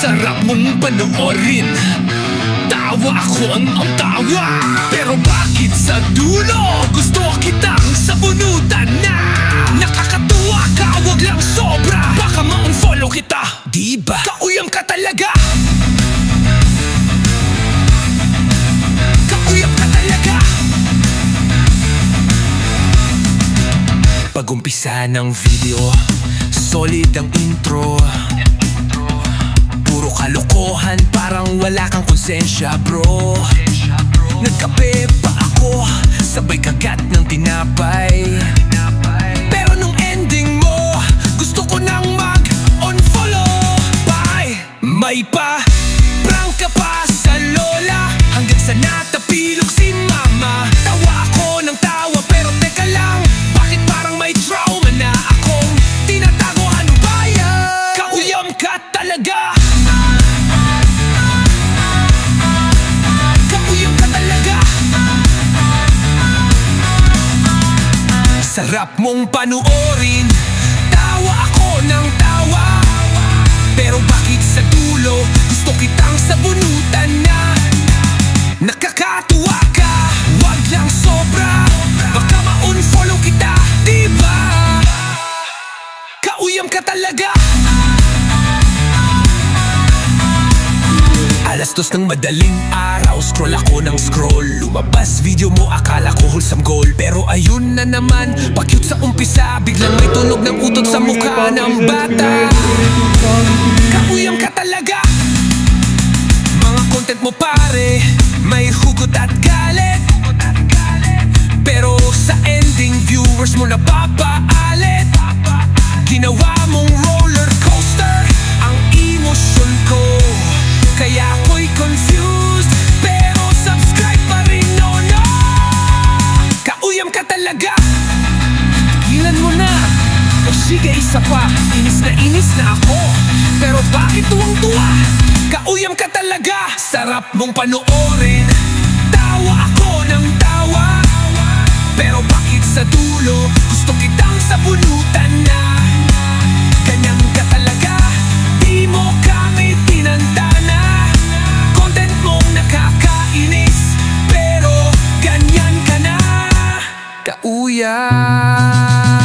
Sarap mong panoorin, tawa ako ang tawa. Pero bakit sa dulo gusto kitang sabunutan na? Nakakatuwa ka, wag lang sobra, baka ma-unfollow kita. Diba? Kauyam ka talaga. Kauyam ka talaga. Pag-umpisa ng video, solid ang intro. Puro kalokohan, parang wala kang konsensya bro. Nagkape pa ako, sabay kagat ng tinapay. Pero nung ending mo, gusto ko nang mag-unfollow. Bye! May pa-prank ka pa sa lola, hanggang sa natapilok si mama. Tawa ako ng tawa, pero teka lang, bakit parang may trauma na akong tinatago? Ano ba yan? Kauyam ka talaga. Kauyam ka talaga. Sarap mong panuorin, tawa ako ng tawa. Pero bakit sa dulo gusto kitang sabunutan na? Nakakatuwa ka, wag lang sobra, baka ma-unfollow kita. Diba? Kauyam ka talaga. Alas 2 ng madaling araw, scroll ako ng scroll. Lumabas video mo, akala ko wholesome goal. Pero ayun na naman, pa-cute sa umpisa, biglang may tunog ng utot sa mukha ng bata. Kauyam ka talaga. Mga content mo pare, may hugot at galit. Pero sa ending, viewers mo napapaalit. Ginawa mong roller coaster ang emosyon ko, kaya ako'y confused, pero subscribe pa rin, no, no. Kauyam ka talaga. Tigilan mo na, o sige isa pa. Inis na ako, pero bakit tuwang-tuwa? Kauyam ka talaga. Sarap mong panoorin, tawa ako ng tawa. Pero bakit sa dulo gusto kitang sabunutan na? Ganyan ka talaga, di mo kami tinantana. Content mong nakakainis, pero ganyan ka na. Kauyam.